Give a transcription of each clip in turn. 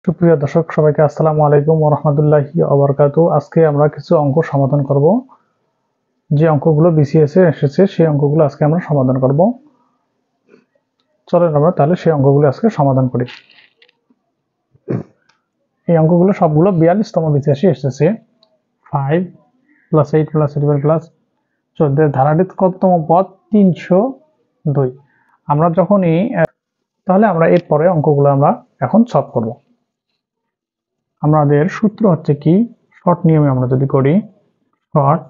সুপ্রিয় দর্শক সবাইকে আসসালামু আলাইকুম ওয়া রাহমাতুল্লাহি ওয়া বারাকাতুহু। আজকে আমরা কিছু অঙ্ক সমাধান করব। যে অঙ্কগুলো বিসিএস এ এসেছে সেই অঙ্কগুলো আজকে আমরা সমাধান করব। চলেন আমরা তাহলে সেই অঙ্কগুলো আজকে সমাধান করি। এই অঙ্কগুলো সবগুলো 42তম বিসিএস এ এসেছে। 5 + 8 + 11 + 14 ধারাটির কততম পদ? 302। আমরা যখনই তাহলে আমরা এরপরে অঙ্কগুলো আমরা এখন সলভ করব। আমাদের সূত্র হচ্ছে কি, শর্ট নিয়মে আমরা যদি করি, শর্ট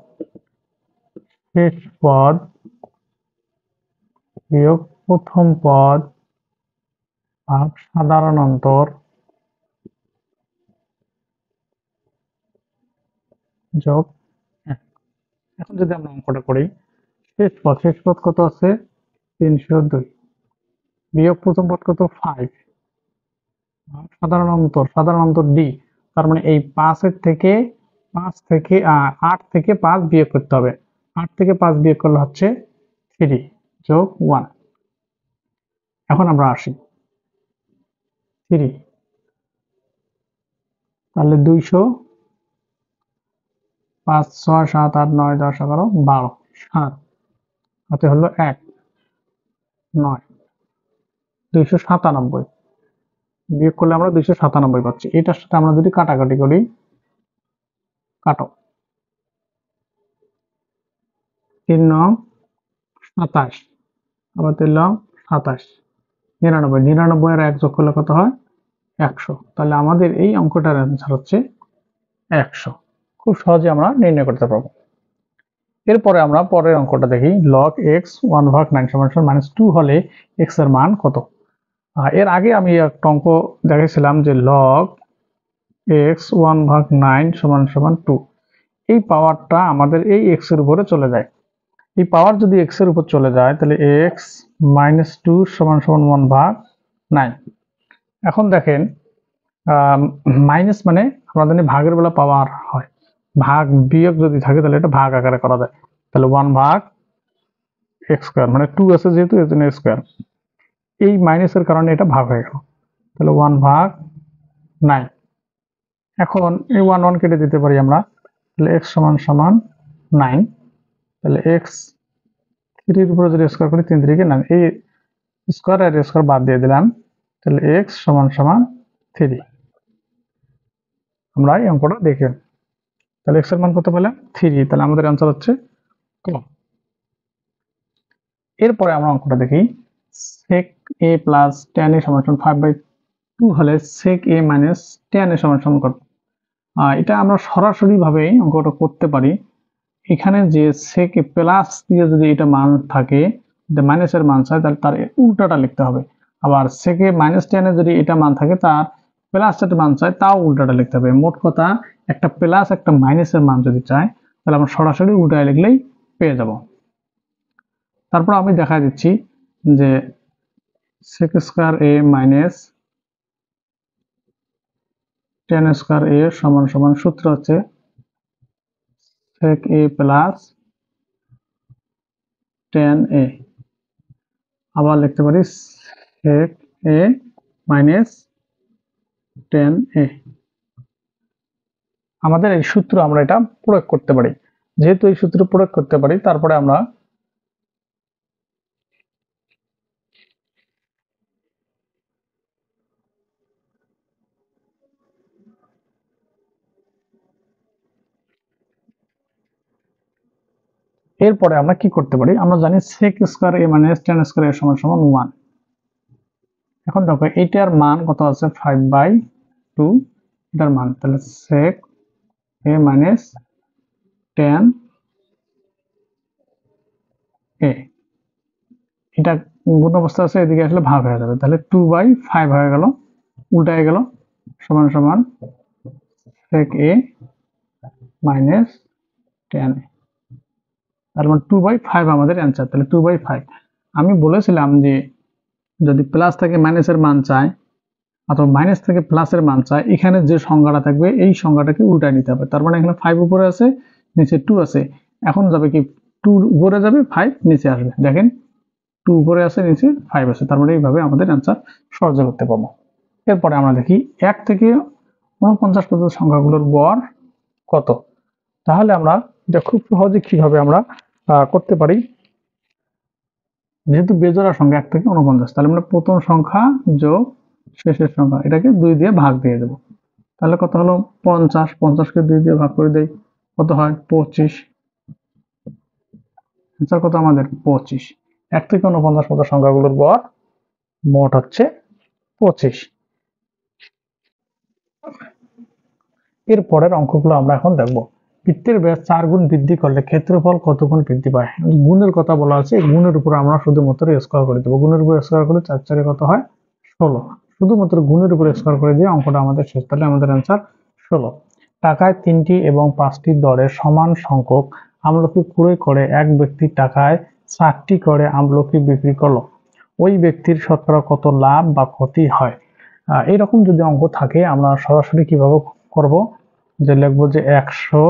শেষ পদ বিয়োগ প্রথম পদ ভাগ সাধারণ অন্তর যোগ 1। এখন যদি আমরা অঙ্কটা করি, শেষ পদ কত আছে? 302 বিয়োগ প্রথম পদ কত? 5 ভাগ সাধারণ অন্তর d। তার মানে এই 8 থেকে 5 বিয়োগ করতে হবে। 8 থেকে 5 বিয়োগ করলে হচ্ছে 3 যোগ 1। এখন আমরা আসি 3, তাহলে 200, 5, 6, 7, 8, 9, 10, 11, 12, 7 হাতে হলো 1, 9, 297 বিয়োগ করলে আমরা 297 পাচ্ছি। এটার সাথে আমরা যদি কাটাকাটি করি, কাটো, 3 9 27, আবার 3 9 27, 99, 99 আর 1 যোগ করলে কত হয়? 100। তাহলে আমাদের এই অঙ্কটার অ্যান্সার হচ্ছে 100। খুব সহজে আমরা নির্ণয় করতে পারবো। এরপরে আমরা পরের অঙ্কটা দেখি। log x 1/9 - 2 হলে x এর মান কত? এর আগে আমি একটা অঙ্ক দেখেছিলাম যে log x 1/9 = 2। এই পাওয়ারটা আমাদের এই x এর উপরে চলে যায়। এই পাওয়ার যদি x এর উপর চলে যায় তাহলে x - 2 = 1/9। এখন দেখেন, মাইনাস মানে আমরা জানি ভাগের বেলা পাওয়ার হয়, ভাগ বিয়োগ যদি থাকে তাহলে এটা ভাগ আকারে করা যায়। তাহলে 1/x², মানে 2 আছে যেহেতু এর জন্য স্কয়ার। এই মাইনাসের কারণে এটা ভাগ হয়ে গেল, তাহলে 1/9। এখন এই 1 1 কেটে দিতে পারি আমরা, তাহলে x = 9। তাহলে x 3 এর উপরে যদি স্কয়ার করি 3 3 কে 9, এই স্কয়ার আর স্কয়ার বাদ দিয়ে দিলাম, তাহলে x = 3। আমরা এই অঙ্কটা দেখি। তাহলে x এর মান কত পেলাম? 3। তাহলে আমাদের অ্যান্সার হচ্ছে ক। এরপরে আমরা অঙ্কটা দেখি। sec a + tan a = 5/2 হলে sec a - tan a = কত? এটা আমরা সরাসরি ভাবে অঙ্কটা করতে পারি। এখানে যে sec a প্লাস দিয়ে যদি এটা মান থাকে, মাইনাসের মান চায়, তাহলে তার উল্টাটা লিখতে হবে। আবার sec a - tan a যদি এটা মান থাকে, তার প্লাস একটা মান চায়, তাও উল্টাটা লিখতে হবে। মোট কথা, একটা প্লাস একটা মাইনাসের মান যদি চায়, তাহলে আমরা সরাসরি উল্টায় লিখলেই পেয়ে যাব। তারপর আমি দেখা দিচ্ছি যে sec² a - tan² a = সূত্র হচ্ছে sec a + tan a। আবার লিখতে পারি sec a - tan a। আমাদের এই সূত্র আমরা এটা প্রয়োগ করতে পারি। যেহেতু এই সূত্র প্রয়োগ করতে পারি, তারপরে আমরা এরপরে আমরা কি করতে পারি? আমরা জানি sec² a - tan² a = 1। এখন দেখো এটার মান কত আছে? 5/2 এটার মান। তাহলে sec a - tan a, এটা গুণ অবস্থা আছে, এদিকে আসলে ভাগ হয়ে যাবে, তাহলে 2/5 হয়ে গেল, উল্টায় গেল, সমান সমান sec a - tan a। তার মানে 2/5 আমাদের অ্যান্সার। তাহলে 2/5। আমি বলেছিলাম যে যদি প্লাস থেকে মাইনাসের মান চায় অথবা মাইনাস থেকে প্লাসের মান চায়, এখানে যে সংখ্যাটা থাকবে এই সংখ্যাটাকে উল্টায় নিতে হবে। তার মানে এখানে 5 উপরে আছে, নিচে 2 আছে। এখন যাবে কি, 2 উপরে যাবে, 5 নিচে আসবে। দেখেন 2 উপরে আছে, নিচে 5 আছে। তার মানে এইভাবে আমাদের অ্যান্সার সহজে করতে পারবো। এরপরে আমরা দেখি 1 থেকে 49 পর্যন্ত সংখ্যাগুলোর গড় কত। তাহলে আমরা এটা খুব সহজে কিভাবে আমরা করতে পারি, যেহেতু বেজোড়া সংখ্যা 1 থেকে 49, তাহলে আমরা প্রথম সংখ্যা যোগ শেষের সংখ্যা এটাকে 2 দিয়ে ভাগ দিয়ে দেবো। তাহলে কত হলো 50, 50কে 2 দিয়ে ভাগ করে দেই, কত হয় 25। আনসার কত আমাদের 25। 1 থেকে 49 পর্যন্ত সংখ্যাগুলোর গড় মোট হচ্ছে 25। এর পরের অঙ্কগুলো আমরা এখন দেখবো। বৃত্তের ব্যাস 4 গুণ বৃদ্ধি করলে ক্ষেত্রফল কত গুণ বৃদ্ধি পায়। গুণের কথা বলা আছে, গুণের উপর আমরা শুধুমাত্র স্কোয়ার করে দেবো। গুণের উপর স্কোয়ার করলে 4 4 কত হয় 16। শুধুমাত্র গুণের উপর স্কোয়ার করে দিয়ে অঙ্কটা আমাদের শেষ। তাহলে আমাদের অ্যান্সার 16। টাকায় 3টি এবং 5টি দরে সমান সংখ্যক আমলকি ক্রয় করে এক ব্যক্তি টাকায় 60টি করে আমলকি বিক্রি করলো, ওই ব্যক্তির শতকরা কত লাভ বা ক্ষতি হয়। এইরকম যদি অঙ্ক থাকে আমরা সরাসরি কিভাবে করব, যে লিখবো যে 100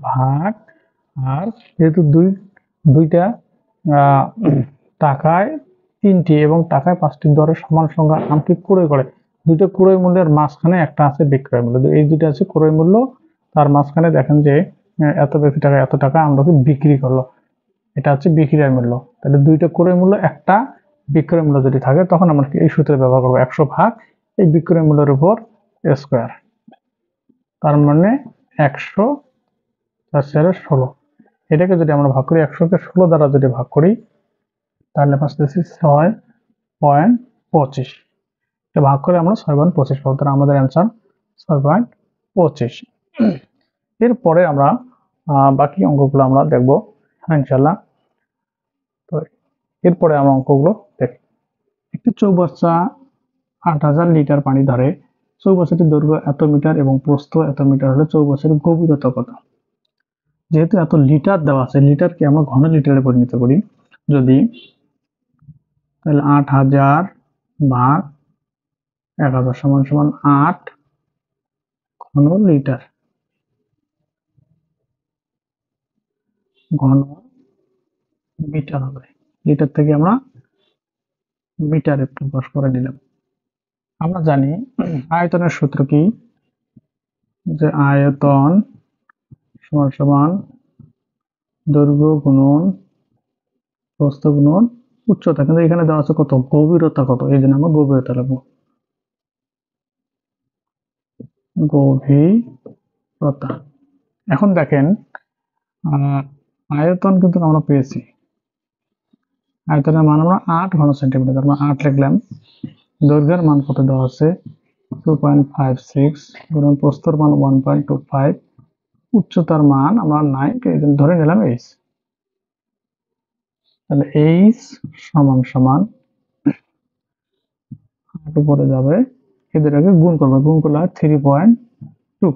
ভাগ, আর যেহেতু দুইটা টাকায় 3টি এবং টাকায় 5টি দরে সমান সংখ্যা আমলকি ক্রয় করে, দুইটা ক্রয় মূল্যের মাঝখানে একটা আছে বিক্রয় মূল্য, এই দুইটা আছে ক্রয় মূল্য, তার মাঝখানে দেখেন যে এত বেশি টাকা এত টাকা আমলকি বিক্রি করলো, এটা হচ্ছে বিক্রয় মূল্য। তাহলে দুইটা ক্রয় মূল্য একটা বিক্রয় মূল্য যদি থাকে তখন আমরা এই সূত্রে ব্যবহার করবো 100 ভাগ এই বিক্রয় মূল্যের উপর স্কোয়ার, তার মানে 100 + 16। এটাকে যদি আমরা ভাগ করি 100কে 16 দ্বারা যদি ভাগ করি তাহলে পাচ্ছি 6.25। এটা ভাগ করে আমরা 6.25 পাবো, তাহলে আমাদের অ্যান্সার 6.25। এরপরে আমরা বাকি অঙ্কগুলো আমরা দেখবো ইনশাল্লাহ। তো এরপরে আমরা অঙ্কগুলো দেখি। একটি চৌবাচ্চা 8000 লিটার পানি ধরে, চৌবাচ্চাটির দৈর্ঘ্য এত মিটার এবং প্রস্থ এত মিটার হলে চৌবাচ্চাটির গভীরতা কত। যেহেতু এত লিটার দেওয়া আছে, লিটারকে আমরা ঘন লিটারে পরিণত করি যদি, তাহলে 8000 ভাগ 1000 সমান সমান 8 ঘন লিটার। ঘন মিটার হবে, লিটার থেকে আমরা মিটারে প্রকাশ করে নিলাম। আমরা জানি আয়তনের সূত্র কি, যে আয়তন সমান সমান দৈর্ঘ্য গুণন প্রস্থ গুণন উচ্চতা, কিন্তু এখানে দেওয়া আছে কত গভীরতা কত, এই জন্য আমরা গভীরতা লিখবো, গভীরতা। এখন দেখেন আয়তন কিন্তু আমরা পেয়েছি, আয়তনের মান আমরা 8 ঘন সেন্টিমিটার, আমরা 8 লিখলাম। দৈর্ঘ্যের মান কত দেওয়া আছে 2.56 গুণন প্রস্থর মান 1.25, উচ্চতার মান আমরা 9 ধরে নিলাম h। তাহলে h সমান সমান 8 উপরে যাবে, এদের আগে গুণ করবে, গুণ করলে হয় 3.2।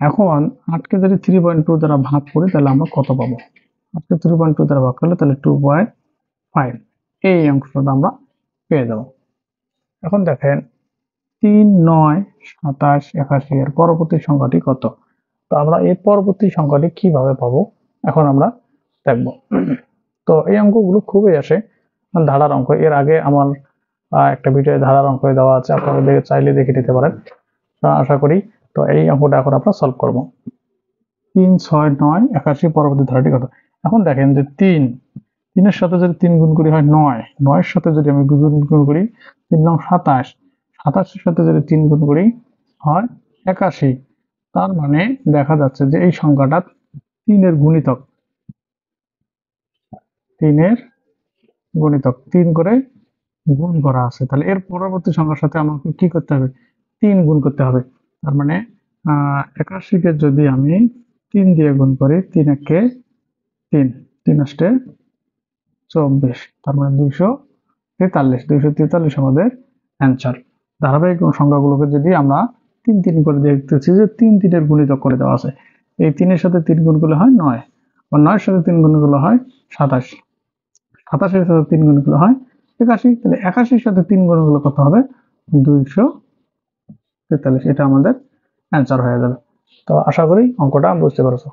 এখন 8কে যদি 3.2 দ্বারা ভাগ করি তাহলে আমরা কত পাবো, 8কে 3.2 দ্বারা ভাগ করলে তাহলে 2.5, এই অংশটা আমরা পেয়ে যাব। এখন দেখেন 3, 9, 27, 81 এর পরবর্তী সংখ্যাটি কত। তো আমরা এই পরবর্তী সংখ্যাটি কিভাবে পাবো এখন আমরা দেখব। তো এই অঙ্কগুলো খুবই আসে ধারার অঙ্ক, এর আগে আমার একটা ভিডিও ধারার অঙ্ক দেওয়া আছে, আপনারা চাইলে দেখে নিতে পারেন আশা করি। তো এই অঙ্কটা এখন আমরা সলভ করব। 3, 6, 9, 81 পরবর্তী ধারাটি কত। এখন দেখেন যে 3-এর সাথে যদি 3 গুণ করি হয় 9, 9-এর সাথে যদি আমি গুণ করি 3 9 27, 27-এর সাথে যদি 3 গুণ করি হয় 81। তার মানে দেখা যাচ্ছে যে এই সংখ্যাটা 3-এর গুণিতক, 3 করে গুণ করা আছে। তাহলে এর পরবর্তী সংখ্যার সাথে আমাকে কি করতে হবে 3 গুণ করতে হবে। তার মানে 81-কে যদি আমি 3 দিয়ে গুণ করি, 3 একে 3, 3 অষ্টে 24, তার মানে 243 আমাদের অ্যান্সার। ধারাবাহিক সংখ্যাগুলোকে যদি আমরা 3 3 করে দেখতেছি যে 3 3-এর গুণিতক করে দেওয়া আছে, এই 3-এর সাথে 3 গুণ করলে হয় 9, বা 9-এর সাথে 3 গুণ করলে হয় 27, 27-এর সাথে 3 গুণ করলে হয় 81। তাহলে 81-এর সাথে 3 গুণ করলে কত হবে 243, এটা আমাদের অ্যান্সার হয়ে যাবে। তো আশা করি অঙ্কটা বুঝতে পারছো।